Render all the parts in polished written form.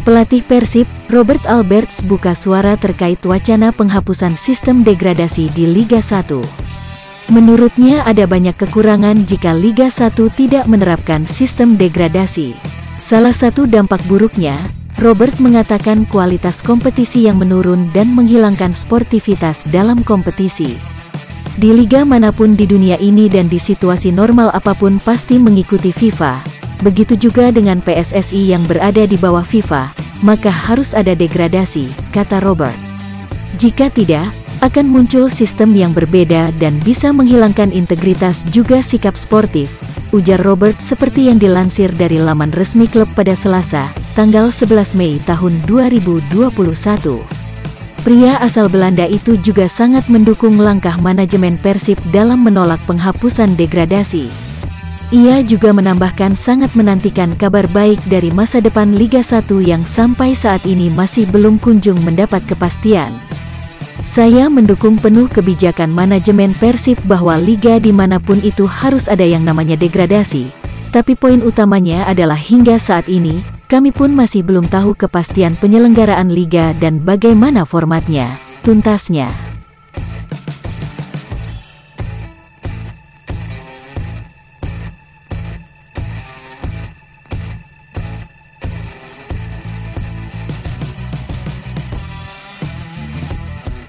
Pelatih Persib, Robert Alberts buka suara terkait wacana penghapusan sistem degradasi di Liga 1. Menurutnya ada banyak kekurangan jika Liga 1 tidak menerapkan sistem degradasi. Salah satu dampak buruknya, Robert mengatakan kualitas kompetisi yang menurun dan menghilangkan sportivitas dalam kompetisi. Di liga manapun di dunia ini dan di situasi normal apapun pasti mengikuti FIFA. Begitu juga dengan PSSI yang berada di bawah FIFA, maka harus ada degradasi, kata Robert. Jika tidak, akan muncul sistem yang berbeda dan bisa menghilangkan integritas juga sikap sportif, ujar Robert seperti yang dilansir dari laman resmi klub pada Selasa, tanggal 11 Mei tahun 2021. Pria asal Belanda itu juga sangat mendukung langkah manajemen Persib dalam menolak penghapusan degradasi. Ia juga menambahkan sangat menantikan kabar baik dari masa depan Liga 1 yang sampai saat ini masih belum kunjung mendapat kepastian. Saya mendukung penuh kebijakan manajemen Persib bahwa liga dimanapun itu harus ada yang namanya degradasi. Tapi poin utamanya adalah hingga saat ini, kami pun masih belum tahu kepastian penyelenggaraan liga dan bagaimana formatnya, tuntasnya.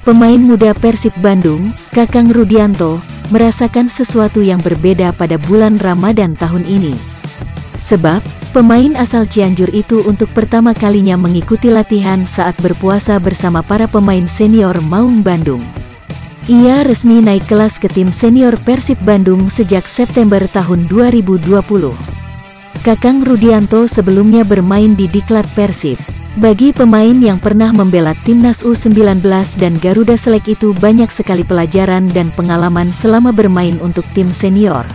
Pemain muda Persib Bandung, Kakang Rudianto, merasakan sesuatu yang berbeda pada bulan Ramadan tahun ini. Sebab, pemain asal Cianjur itu untuk pertama kalinya mengikuti latihan saat berpuasa bersama para pemain senior Maung Bandung. Ia resmi naik kelas ke tim senior Persib Bandung sejak September tahun 2020. Kakang Rudianto sebelumnya bermain di Diklat Persib. Bagi pemain yang pernah membela timnas U19 dan Garuda Select itu banyak sekali pelajaran dan pengalaman selama bermain untuk tim senior.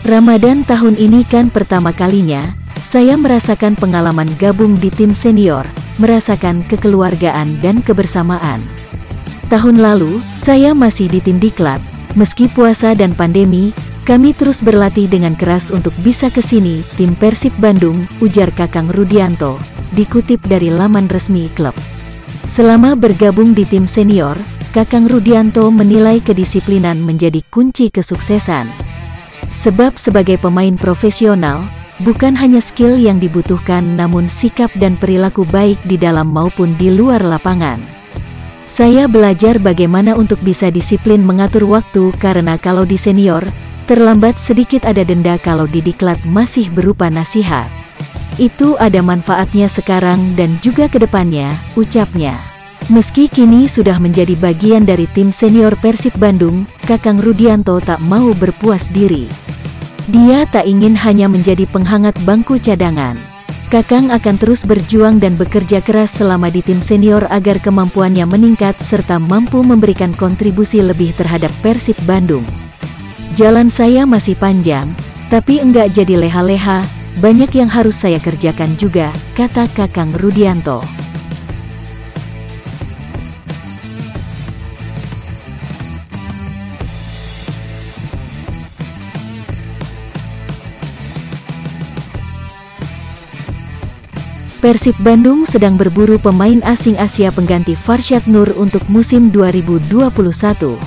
Ramadan tahun ini kan pertama kalinya, saya merasakan pengalaman gabung di tim senior, merasakan kekeluargaan dan kebersamaan. Tahun lalu, saya masih di tim Diklat, meski puasa dan pandemi, kami terus berlatih dengan keras untuk bisa ke sini, tim Persib Bandung, ujar Kakang Rudianto. Dikutip dari laman resmi klub. Selama bergabung di tim senior, Kakang Rudianto menilai kedisiplinan menjadi kunci kesuksesan. Sebab sebagai pemain profesional, bukan hanya skill yang dibutuhkan namun sikap dan perilaku baik di dalam maupun di luar lapangan. Saya belajar bagaimana untuk bisa disiplin mengatur waktu karena kalau di senior, terlambat sedikit ada denda, kalau di Diklat masih berupa nasihat. Itu ada manfaatnya sekarang dan juga ke depannya, ucapnya. Meski kini sudah menjadi bagian dari tim senior Persib Bandung, Kakang Rudianto tak mau berpuas diri. Dia tak ingin hanya menjadi penghangat bangku cadangan. Kakang akan terus berjuang dan bekerja keras selama di tim senior agar kemampuannya meningkat serta mampu memberikan kontribusi lebih terhadap Persib Bandung. Jalan saya masih panjang, tapi enggak jadi leha-leha. Banyak yang harus saya kerjakan juga, kata Kakang Rudianto. Persib Bandung sedang berburu pemain asing Asia pengganti Farshad Nur untuk musim 2021.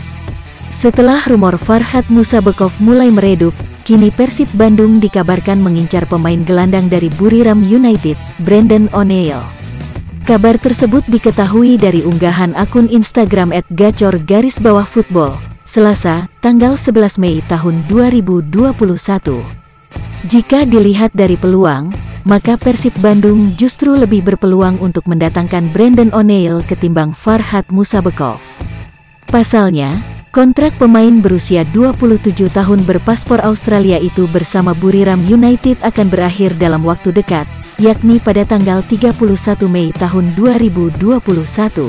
Setelah rumor Farhad Musabekov mulai meredup, kini Persib Bandung dikabarkan mengincar pemain gelandang dari Buriram United, Brandon O'Neil. Kabar tersebut diketahui dari unggahan akun Instagram @gacor_football, Selasa, tanggal 11 Mei tahun 2021. Jika dilihat dari peluang, maka Persib Bandung justru lebih berpeluang untuk mendatangkan Brandon O'Neil ketimbang Farhad Musabekov. Pasalnya, kontrak pemain berusia 27 tahun berpaspor Australia itu bersama Buriram United akan berakhir dalam waktu dekat, yakni pada tanggal 31 Mei tahun 2021.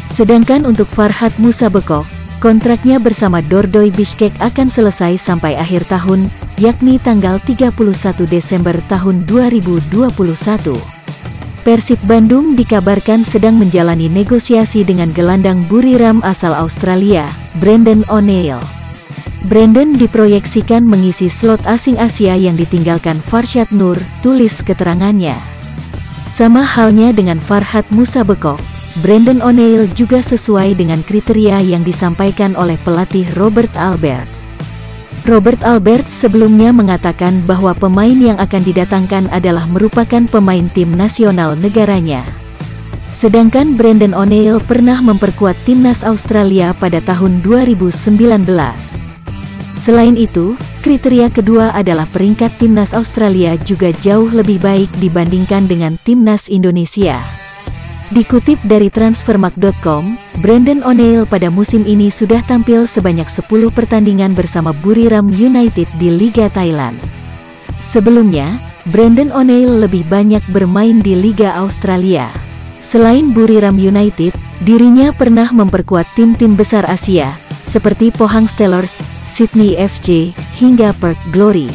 Sedangkan untuk Farhad Musabekov, kontraknya bersama Dordoy Bishkek akan selesai sampai akhir tahun, yakni tanggal 31 Desember tahun 2021. Persib Bandung dikabarkan sedang menjalani negosiasi dengan gelandang Buriram asal Australia, Brandon O'Neil. Brandon diproyeksikan mengisi slot asing Asia yang ditinggalkan Farshad Nur, tulis keterangannya. Sama halnya dengan Farhad Musabekov, Brandon O'Neil juga sesuai dengan kriteria yang disampaikan oleh pelatih Robert Alberts. Robert Alberts sebelumnya mengatakan bahwa pemain yang akan didatangkan adalah merupakan pemain tim nasional negaranya. Sedangkan Brandon O'Neil pernah memperkuat timnas Australia pada tahun 2019. Selain itu, kriteria kedua adalah peringkat timnas Australia juga jauh lebih baik dibandingkan dengan timnas Indonesia. Dikutip dari Transfermarkt.com, Brandon O'Neil pada musim ini sudah tampil sebanyak 10 pertandingan bersama Buriram United di Liga Thailand. Sebelumnya, Brandon O'Neil lebih banyak bermain di Liga Australia. Selain Buriram United, dirinya pernah memperkuat tim-tim besar Asia, seperti Pohang Steelers, Sydney FC, hingga Perth Glory.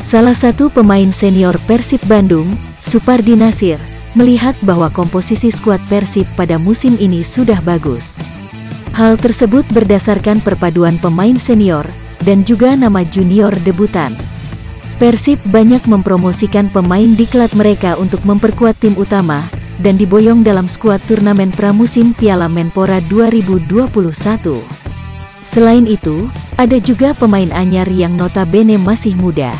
Salah satu pemain senior Persib Bandung, Supardi Nasir, melihat bahwa komposisi skuad Persib pada musim ini sudah bagus. Hal tersebut berdasarkan perpaduan pemain senior, dan juga nama junior debutan. Persib banyak mempromosikan pemain diklat mereka untuk memperkuat tim utama, dan diboyong dalam skuad turnamen pramusim Piala Menpora 2021. Selain itu, ada juga pemain anyar yang notabene masih muda.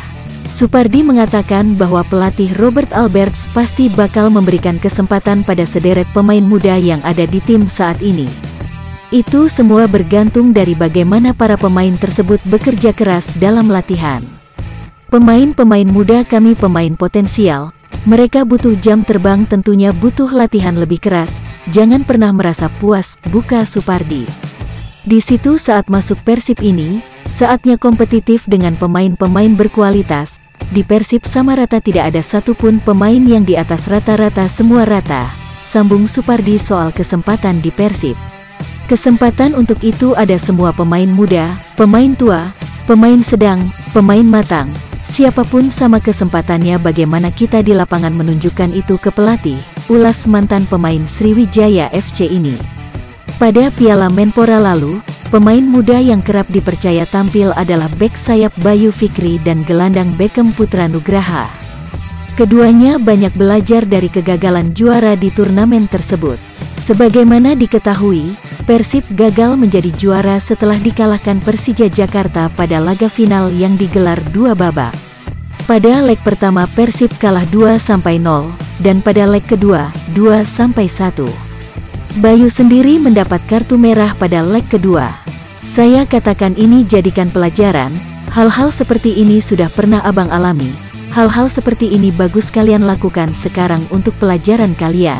Supardi mengatakan bahwa pelatih Robert Alberts pasti bakal memberikan kesempatan pada sederet pemain muda yang ada di tim saat ini. Itu semua bergantung dari bagaimana para pemain tersebut bekerja keras dalam latihan. Pemain-pemain muda kami pemain potensial, mereka butuh jam terbang, tentunya butuh latihan lebih keras, jangan pernah merasa puas, buka Supardi. Di situ saat masuk Persib ini, saatnya kompetitif dengan pemain-pemain berkualitas. Di Persib sama rata tidak ada satupun pemain yang di atas rata-rata, semua rata, sambung Supardi soal kesempatan di Persib. Kesempatan untuk itu ada semua pemain muda, pemain tua, pemain sedang, pemain matang, siapapun sama kesempatannya. Bagaimana kita di lapangan menunjukkan itu ke pelatih, ulas mantan pemain Sriwijaya FC ini. Pada Piala Menpora lalu, pemain muda yang kerap dipercaya tampil adalah bek sayap Bayu Fikri dan gelandang Beckham Putra Nugraha. Keduanya banyak belajar dari kegagalan juara di turnamen tersebut. Sebagaimana diketahui, Persib gagal menjadi juara setelah dikalahkan Persija Jakarta pada laga final yang digelar 2 babak. Pada leg pertama Persib kalah 2-0, dan pada leg kedua, 2-1. Bayu sendiri mendapat kartu merah pada leg kedua. Saya katakan ini jadikan pelajaran, hal-hal seperti ini sudah pernah abang alami, hal-hal seperti ini bagus kalian lakukan sekarang untuk pelajaran kalian.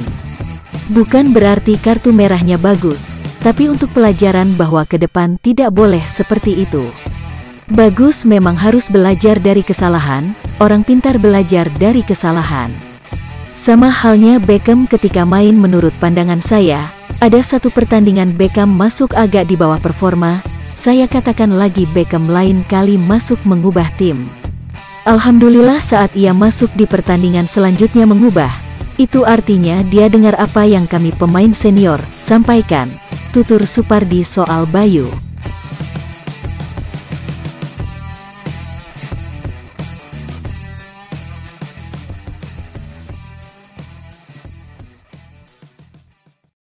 Bukan berarti kartu merahnya bagus, tapi untuk pelajaran bahwa ke depan tidak boleh seperti itu. Bagus memang harus belajar dari kesalahan, orang pintar belajar dari kesalahan. Sama halnya Beckham ketika main, menurut pandangan saya, ada satu pertandingan Beckham masuk agak di bawah performa, saya katakan lagi Beckham lain kali masuk mengubah tim. Alhamdulillah saat ia masuk di pertandingan selanjutnya mengubah, itu artinya dia dengar apa yang kami pemain senior sampaikan, tutur Supardi soal Bayu.